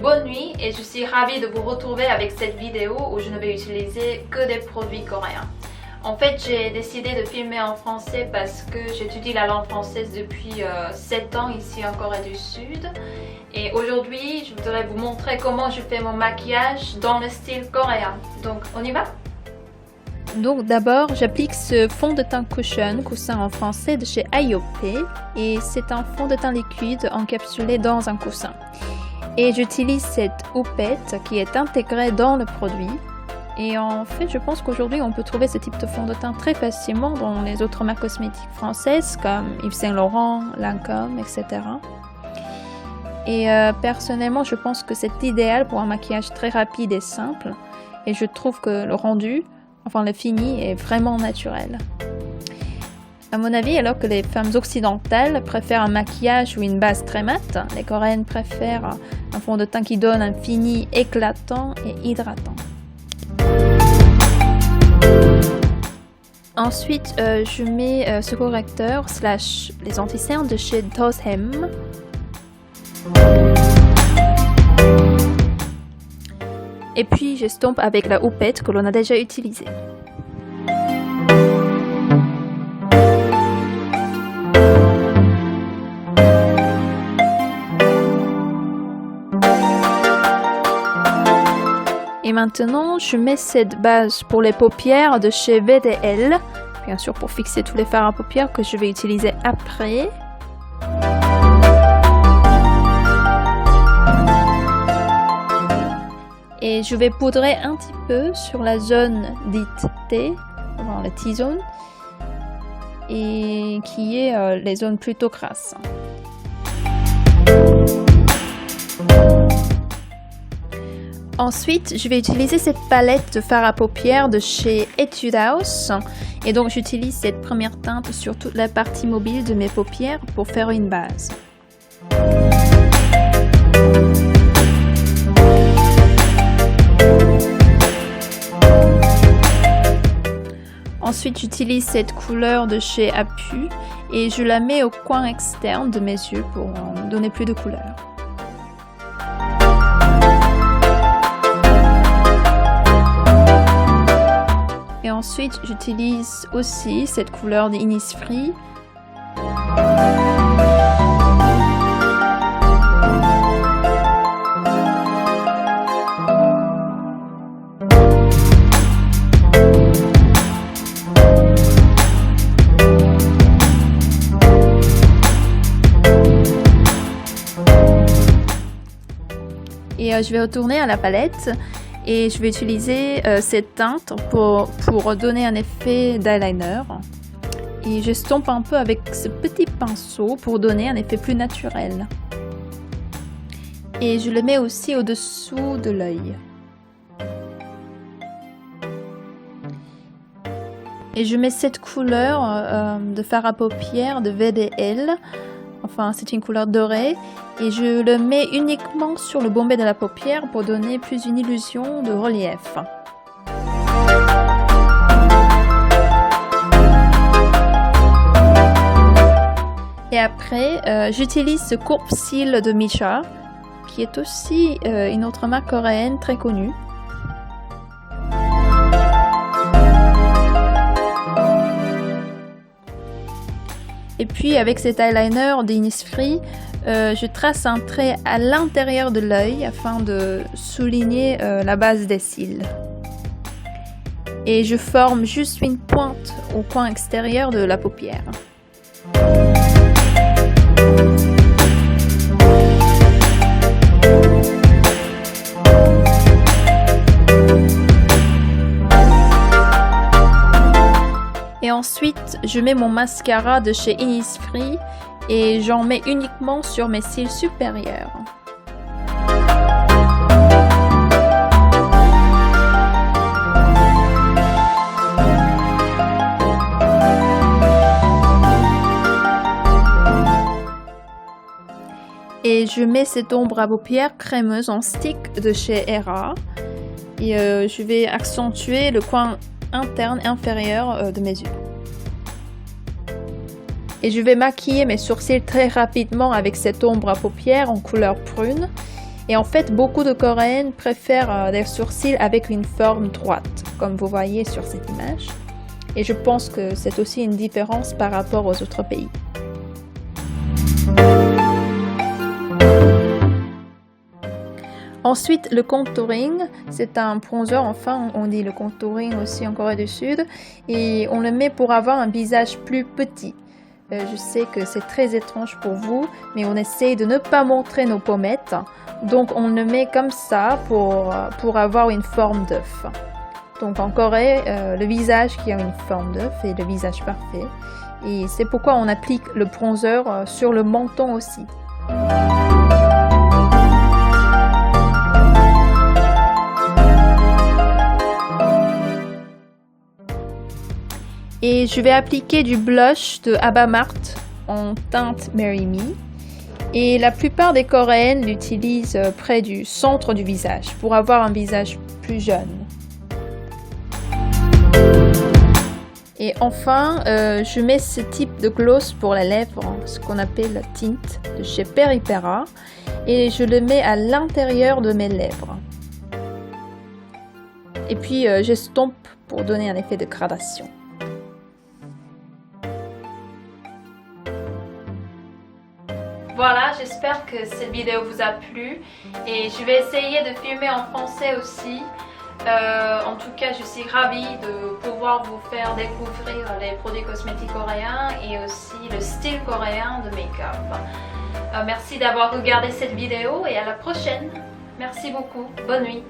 bonne nuit et je suis ravie de vous retrouver avec cette vidéo où je ne vais utiliser que des produits coréens. En fait, j'ai décidé de filmer en français parce que j'étudie la langue française depuis 7 ans ici en Corée du Sud. Et aujourd'hui, je voudrais vous montrer comment je fais mon maquillage dans le style coréen. Donc, on y va? Donc d'abord, j'applique ce fond de teint Cushion, coussin en français de chez AYOP, et c'est un fond de teint liquide encapsulé dans un coussin. Et j'utilise cette houppette qui est intégrée dans le produit. Et en fait, je pense qu'aujourd'hui, on peut trouver ce type de fond de teint très facilement dans les autres marques cosmétiques françaises comme Yves Saint Laurent, Lancôme, etc. Et personnellement, je pense que c'est idéal pour un maquillage très rapide et simple. Et je trouve que le rendu, enfin le fini, est vraiment naturel. À mon avis, alors que les femmes occidentales préfèrent un maquillage ou une base très mate, les coréennes préfèrent un fond de teint qui donne un fini éclatant et hydratant. Ensuite, je mets ce correcteur / les anti-cernes de chez Toshem. Et puis j'estompe avec la houppette que l'on a déjà utilisée. Et maintenant, je mets cette base pour les paupières de chez VDL, bien sûr pour fixer tous les fards à paupières que je vais utiliser après. Et je vais poudrer un petit peu sur la zone dite T, enfin la T-zone, et qui est les zones plutôt crasses. Ensuite, je vais utiliser cette palette de fard à paupières de chez Etude House. Et donc, j'utilise cette première teinte sur toute la partie mobile de mes paupières pour faire une base. Ensuite, j'utilise cette couleur de chez Apu et je la mets au coin externe de mes yeux pour donner plus de couleur. Et ensuite, j'utilise aussi cette couleur d'Innisfree. Et je vais retourner à la palette et je vais utiliser cette teinte pour donner un effet d'eyeliner. Et j'estompe un peu avec ce petit pinceau pour donner un effet plus naturel. Et je le mets aussi au-dessous de l'œil. Et je mets cette couleur de fard à paupières de VDL. Enfin, c'est une couleur dorée et je le mets uniquement sur le bombé de la paupière pour donner plus une illusion de relief. Et après, j'utilise ce courbe-cils de Missha, qui est aussi une autre marque coréenne très connue. Et puis avec cet eyeliner d'Innisfree, je trace un trait à l'intérieur de l'œil afin de souligner la base des cils. Et je forme juste une pointe au coin extérieur de la paupière. Et ensuite, je mets mon mascara de chez Innisfree et j'en mets uniquement sur mes cils supérieurs. Et je mets cette ombre à paupières crémeuse en stick de chez Hera. Et je vais accentuer le coin interne et inférieur de mes yeux. Et je vais maquiller mes sourcils très rapidement avec cette ombre à paupières en couleur prune. Et en fait, beaucoup de Coréennes préfèrent des sourcils avec une forme droite, comme vous voyez sur cette image. Et je pense que c'est aussi une différence par rapport aux autres pays. Ensuite, le contouring, c'est un bronzer, enfin on dit le contouring aussi en Corée du Sud, et on le met pour avoir un visage plus petit. Je sais que c'est très étrange pour vous, mais on essaye de ne pas montrer nos pommettes, donc on le met comme ça pour avoir une forme d'œuf. Donc en Corée, le visage qui a une forme d'œuf est le visage parfait, et c'est pourquoi on applique le bronzer sur le menton aussi. Et je vais appliquer du blush de Abamart en teinte Marry Me. Et la plupart des Coréennes l'utilisent près du centre du visage pour avoir un visage plus jeune. Et enfin, je mets ce type de gloss pour la lèvre, ce qu'on appelle la tinte de chez Peripera. Et je le mets à l'intérieur de mes lèvres. Et puis j'estompe pour donner un effet de gradation. Voilà, j'espère que cette vidéo vous a plu et je vais essayer de filmer en français aussi. En tout cas, je suis ravie de pouvoir vous faire découvrir les produits cosmétiques coréens et aussi le style coréen de make-up. Merci d'avoir regardé cette vidéo et à la prochaine. Merci beaucoup. Bonne nuit.